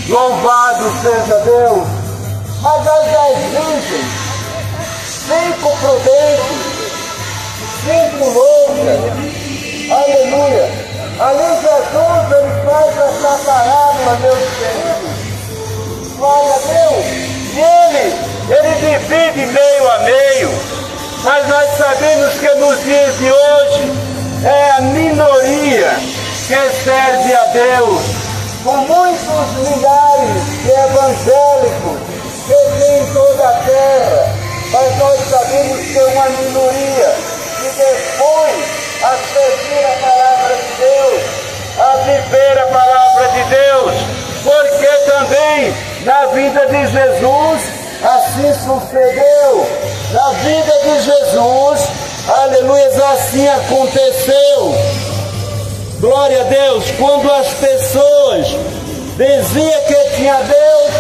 Louvado seja Deus! Mas as 10 virgens, 5 prudentes, 5 loucas, aleluia! Ali Jesus, ele faz essa parábola, meus queridos. Glória a Deus! E ele divide meio a meio. Mas nós sabemos que nos dias de hoje é a minoria que serve a Deus. Com muitos milhares de evangélicos que tem em toda a terra, mas nós sabemos que é uma minoria que depois a servir a palavra de Deus, a viver a palavra de Deus, porque também na vida de Jesus assim sucedeu, na vida de Jesus, aleluia, assim aconteceu. Glória a Deus, quando as pessoas diziam que tinha Deus,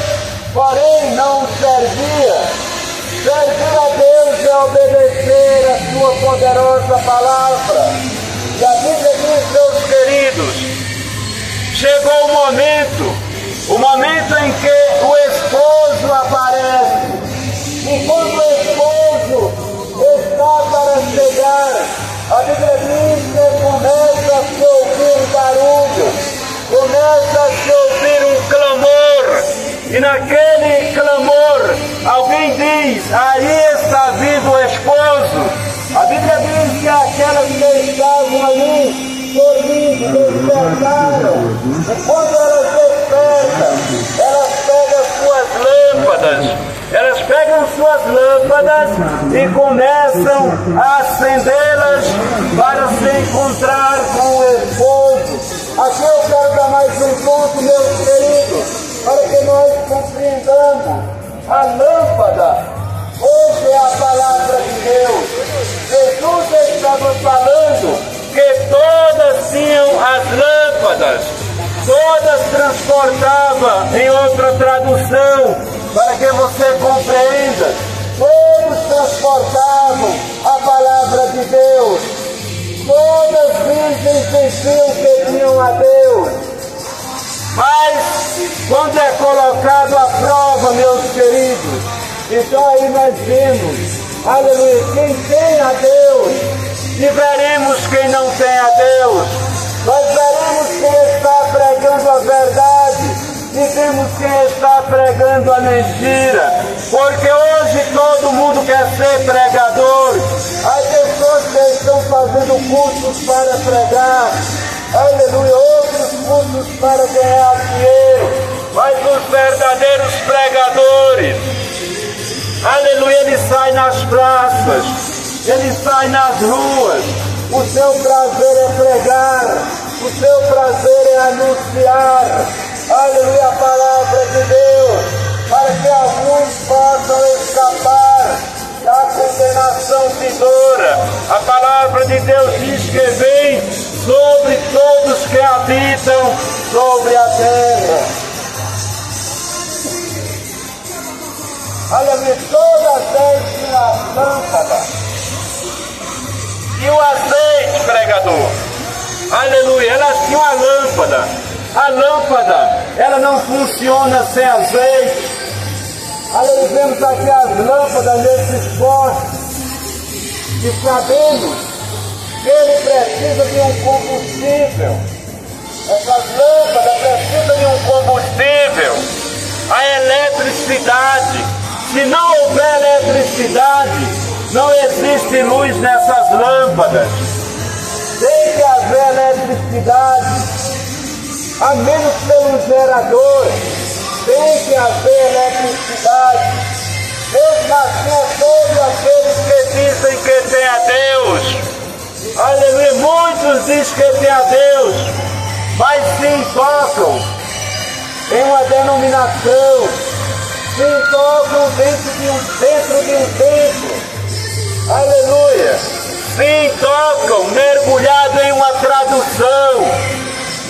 porém não servia. Servir a Deus é obedecer a sua poderosa palavra. E a Bíblia diz, meus queridos, chegou o momento em que o esposo aparece. E quando o esposo está para chegar, a Bíblia diz que começa a se ouvir barulho, começa a se ouvir um clamor, e naquele clamor alguém diz, aí está vindo o esposo. A Bíblia diz que aquelas que estavam ali dormindo despertaram, e quando elas despertam, elas pegam suas lâmpadas e começam a acendê-las para se encontrar com o esposo. Aqui eu quero dar mais um ponto, meus queridos, para que nós compreendamos. A lâmpada hoje é a palavra de Deus. Jesus estava falando que todas tinham as lâmpadas, todas transportavam, em outra tradução, para que você compreenda, todos transportavam a palavra de Deus, todas virgens diziam que tinham a Deus, mas quando é colocado à prova, meus queridos, então aí nós vemos, aleluia, quem tem a Deus, e veremos quem não tem a Deus, nós veremos quem está pregando a verdade, e vemos quem está pregando a mentira, porque hoje todo mundo quer ser pregador. Há pessoas que estão fazendo cursos para pregar, aleluia, outros cursos para ganhar dinheiro, mas os verdadeiros pregadores, aleluia, ele sai nas praças, ele sai nas ruas, o seu prazer é pregar, o seu prazer é anunciar, aleluia, a palavra de Deus, para que alguns possam escapar da condenação vindoura. A palavra de Deus diz que vem sobre todos que habitam sobre a terra. Aleluia, todas elas tinham a lâmpada e o azeite, pregador. Aleluia, elas tinham a lâmpada. A lâmpada, ela não funciona sem azeite. Aleluia, vemos aqui as lâmpadas nesses postes. E sabemos que ele precisa de um combustível. Essas lâmpadas precisam de um combustível. A eletricidade. Se não houver eletricidade, não existe luz nessas lâmpadas. Tem que haver eletricidade. A menos pelo gerador, tem que haver eletricidade. Mesmo assim, a todos aqueles que dizem que tem a Deus, aleluia, muitos dizem que tem a Deus, mas se tocam em uma denominação, se tocam dentro de um templo, aleluia, se tocam mergulhado em uma tradução,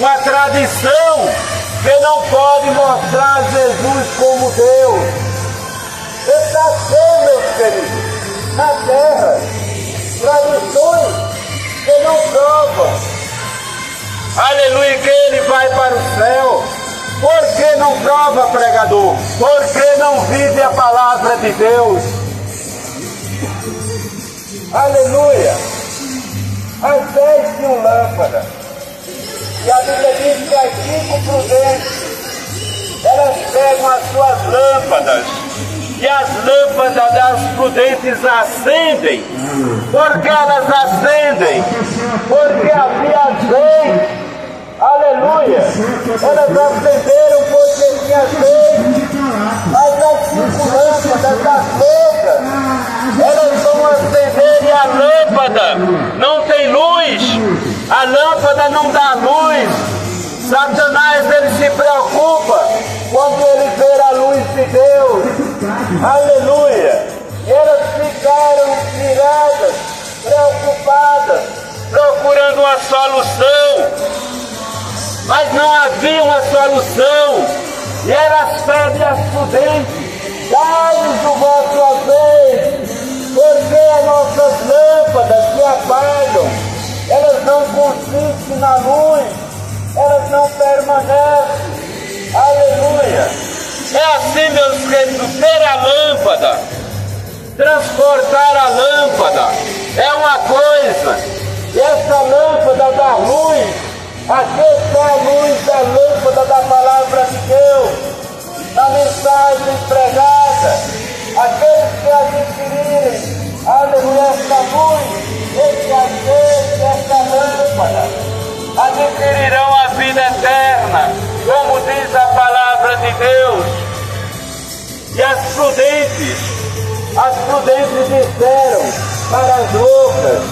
uma tradição que não pode mostrar Jesus como Deus. Está cheio, meus queridos, na terra, tradições que não provam, aleluia, que ele vai para o céu. Por que não prova? reprova, pregador, porque não vive a palavra de Deus. Aleluia! As 10 tinham lâmpada. E a Bíblia diz que as 5 prudentes, elas pegam as suas lâmpadas. E as lâmpadas das prudentes acendem. Porque elas acendem? Porque havia azeite. Aleluia! Elas acenderam porque tinha azeite. Mas as 5 lâmpadas das loucas, elas vão acender e a lâmpada não tem luz. A lâmpada não dá luz. Satanás, ele se preocupa quando ele vê a luz de Deus. Aleluia! E elas ficaram viradas, preocupadas, procurando uma solução. Mas não havia uma solução. E elas pedem às prudentes: dai-nos o vosso azeite, porque as nossas lâmpadas se apagam. Elas não consistem na luz, elas não permanecem. Aleluia! É assim, meus queridos, ter a lâmpada, transportar a lâmpada é uma coisa, e essa lâmpada da luz, aqui está a luz da lâmpada da palavra de Deus, da mensagem pregada. Aqueles que adquirirem, aleluia, esta luz, este azeite, esta lâmpada, adquirirão a vida eterna, como diz a palavra de Deus. E as prudentes disseram para as loucas: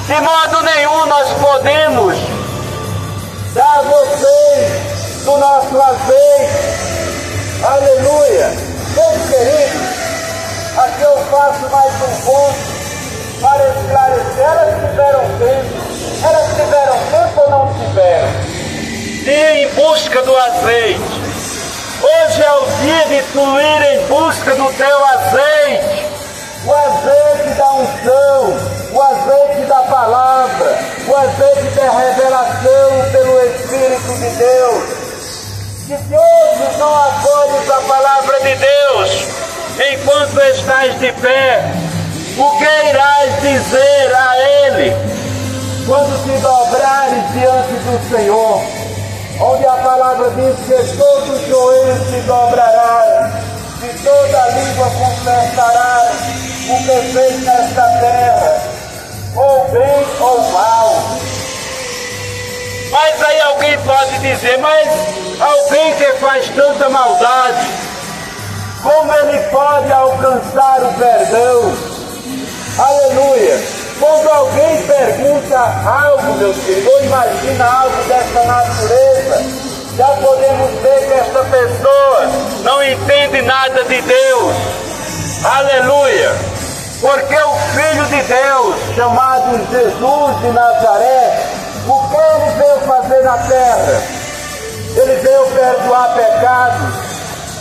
de modo nenhum nós podemos dar a vocês do nosso azeite. Aleluia! Meus queridos, aqui eu faço mais um ponto para esclarecer. Elas tiveram tempo ou não tiveram? De ir em busca do azeite. Hoje é o dia de tu ir em busca do teu azeite. O azeite da unção, o azeite da palavra, o azeite da revelação pelo Espírito de Deus. Que se hoje não acolhes a palavra de Deus, enquanto estás de pé, o que irás dizer a Ele quando te dobrares diante do Senhor? Onde a palavra diz que todo joelho se dobrará, e toda língua confessará o que fez nesta terra, ou bem ou mal. Mas aí alguém pode dizer: mas alguém que faz tanta maldade, como ele pode alcançar o perdão? Aleluia! Quando alguém pergunta algo, meus filhos, ou imagina algo dessa natureza, já podemos ver que esta pessoa não entende nada de Deus. Aleluia! Porque o Filho de Deus, chamado Jesus de Nazaré, o que ele veio fazer na terra? Ele veio perdoar pecados.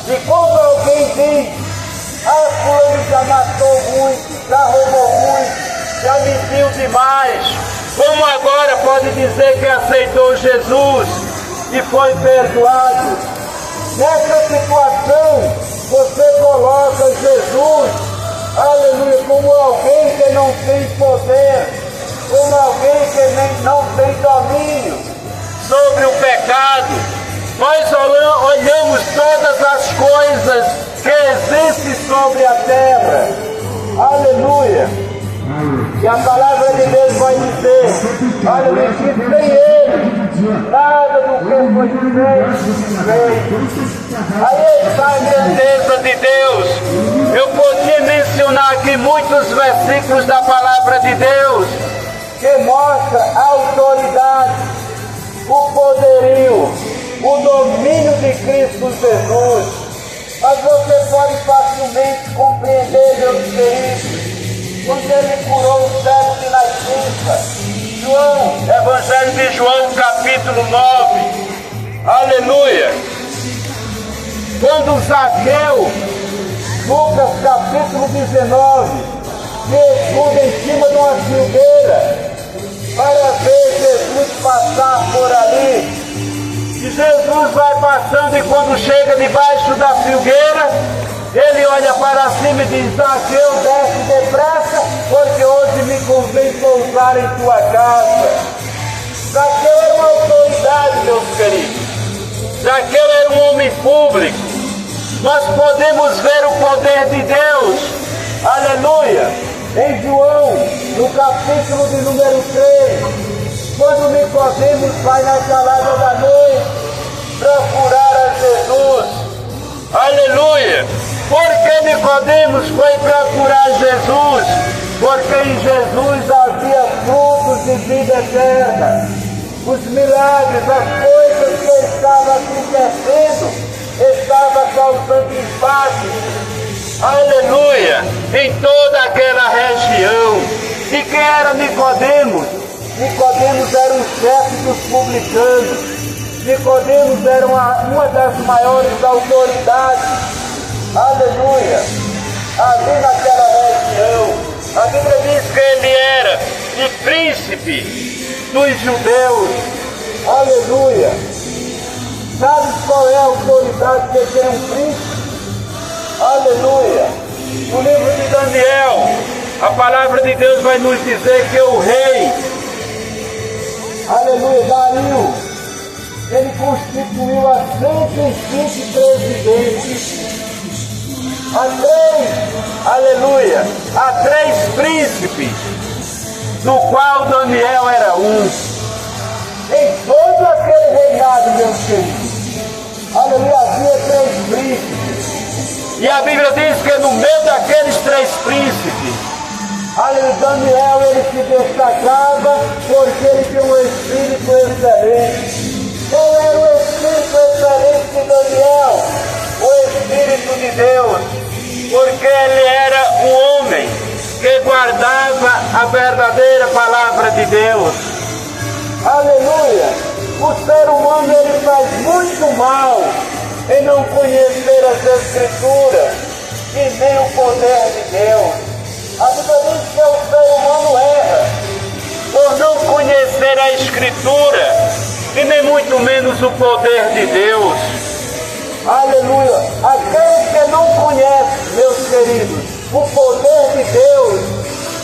E quando alguém diz: ah, fulano já matou muito, já roubou muito, já mentiu demais, como agora pode dizer que aceitou Jesus e foi perdoado? Nessa situação, você coloca Jesus, aleluia, como alguém que não tem poder, como alguém que não tem domínio sobre o pecado. Nós olhamos todas as coisas que existem sobre a terra. Aleluia! E a palavra de Deus vai dizer: aleluia, que sem Ele, nada do que foi feito. Aí está a grandeza de Deus. Eu podia mencionar aqui muitos versículos da palavra de Deus que mostra a autoridade, o poderio, o domínio de Cristo Jesus. Mas você pode facilmente compreender, meus queridos, quando ele curou o cego de nascença. Evangelho de João, capítulo 9. Aleluia! Quando Zaqueu, Lucas capítulo 19, se esconde em cima de uma filgueira para ver Jesus passar por ali. E Jesus vai passando e quando chega debaixo da figueira, ele olha para cima e diz: Zaqueu, desce depressa, porque hoje me convém pousar em tua casa. Zaqueu era uma autoridade, meus queridos. Zaqueu era um homem público. Nós podemos ver o poder de Deus, aleluia, em João, no capítulo de número 3, quando Nicodemos vai na calada da noite procurar a Jesus, aleluia. Por que Nicodemos foi procurar Jesus? Porque em Jesus havia frutos de vida eterna. Os milagres, as coisas que ele estava acontecendo, estava causando impacto, aleluia, em toda aquela região. E quem era Nicodemos? Nicodemos era um chefe dos publicanos. Nicodemos era uma das maiores autoridades, aleluia, ali naquela região. A Bíblia diz que ele era o príncipe dos judeus, aleluia. Sabe qual é a autoridade de ter um príncipe? Aleluia. No livro de Daniel, a palavra de Deus vai nos dizer que o rei, aleluia, Dario, ele constituiu a 120 presidentes, aleluia, a 3 príncipes, do qual Daniel era um. Em todo aquele reinado, meus queridos, aleluia, havia 3 príncipes. E a Bíblia diz que no meio daqueles 3 príncipes, aleluia, Daniel, ele se destacava porque ele tinha um espírito excelente. Qual era o espírito excelente de Daniel? O Espírito de Deus. Porque ele era um homem que guardava a verdadeira palavra de Deus. Aleluia! O ser humano, ele faz muito mal em não conhecer as Escrituras e nem o poder de Deus. A Bíblia diz que o ser humano erra por não conhecer a Escritura e nem muito menos o poder de Deus. Aleluia! Aquele que não conhece, meus queridos, o poder de Deus,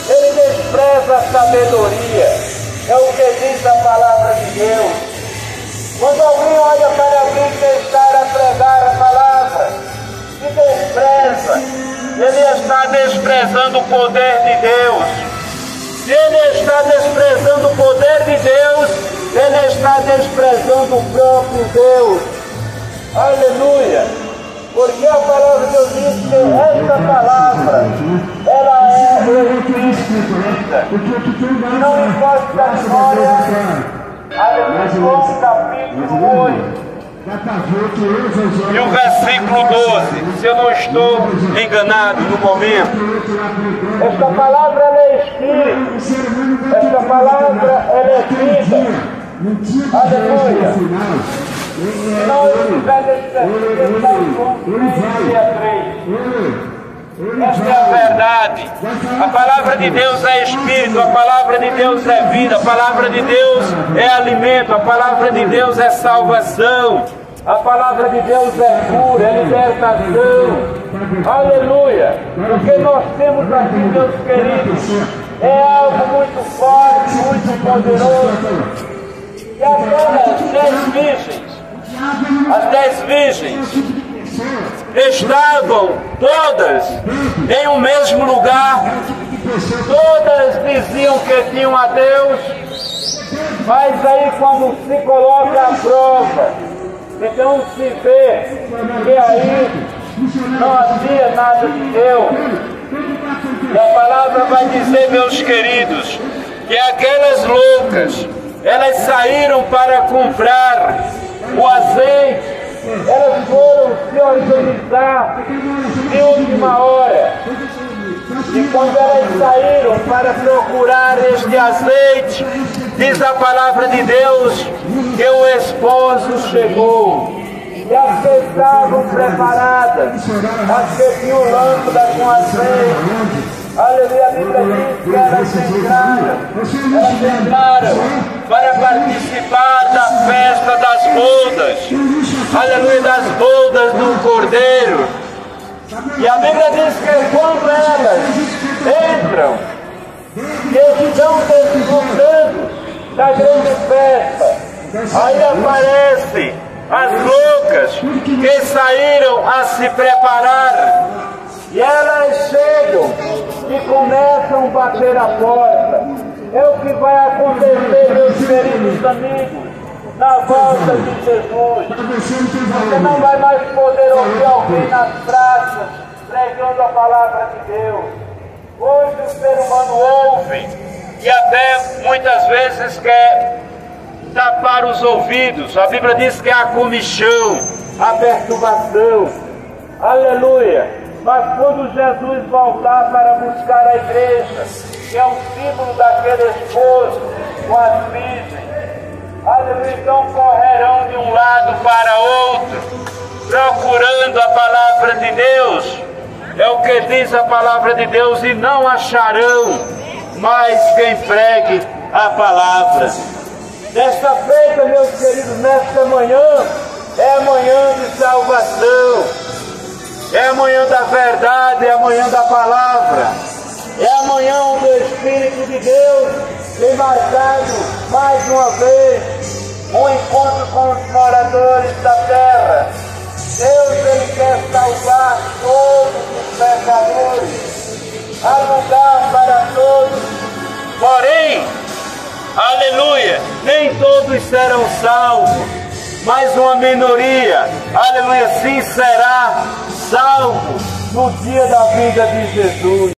ele despreza a sabedoria. É o que diz a palavra de Deus. Quando alguém olha para alguém que está a pregar a palavra e despreza, ele está desprezando o poder de Deus. Se ele está desprezando o poder de Deus, ele está desprezando o próprio Deus. Aleluia! Porque a palavra de Deus diz que essa palavra, ela é o Espírito de vida. E não importa a memória, aleluia, João capítulo 8. E o versículo 12, se eu não estou enganado no momento. Esta palavra, ela é Espírito. Esta palavra, ela é vida. Aleluia. Se não estiver nesse versículo, esta é a verdade. A palavra de Deus é Espírito, a palavra de Deus é vida, a palavra de Deus é alimento, a palavra de Deus é salvação, a palavra de Deus é cura, é libertação. Aleluia! O que nós temos aqui, meus queridos, é algo muito forte, muito poderoso. E aquelas 10 virgens, as 10 virgens estavam todas em um mesmo lugar, todas diziam que tinham a Deus, mas aí quando se coloca a prova, então se vê que aí não havia nada de Deus. E a palavra vai dizer, meus queridos, que aquelas loucas, elas saíram para comprar o azeite, elas foram se organizar de última hora. E quando elas saíram para procurar este azeite, diz a palavra de Deus que o esposo chegou. E as que estavam preparadas, as que tinham lâmpada com azeite, Aleluia, a Bíblia diz que elas entraram para participar da festa das bodas. Aleluia, das bodas do Cordeiro. E a Bíblia diz que quando elas entram, que estão desfrutando da grande festa, aí aparecem as loucas que saíram a se preparar. E elas chegam e começam a bater a porta. É o que vai acontecer, meus queridos amigos, na volta de Jesus. Você não vai mais poder ouvir alguém nas praças pregando a palavra de Deus. Hoje o ser humano ouve e até muitas vezes quer tapar os ouvidos. A Bíblia diz que há comichão, há perturbação. Aleluia! Mas quando Jesus voltar para buscar a igreja, que é um símbolo daquele esposo com as virgens, aleluia, então correrão de um lado para outro, procurando a palavra de Deus. É o que diz a palavra de Deus, e não acharão mais quem pregue a palavra. Nesta feita, meus queridos, nesta manhã, é a manhã de salvação. É a manhã da verdade, é a manhã da palavra. É a manhã onde o Espírito de Deus tem marcado mais uma vez um encontro com os moradores da terra. Deus, Ele quer salvar todos os pecadores. Há lugar para todos. Porém, aleluia, nem todos serão salvos. Mas uma minoria, aleluia, sim será salvo no dia da vinda de Jesus.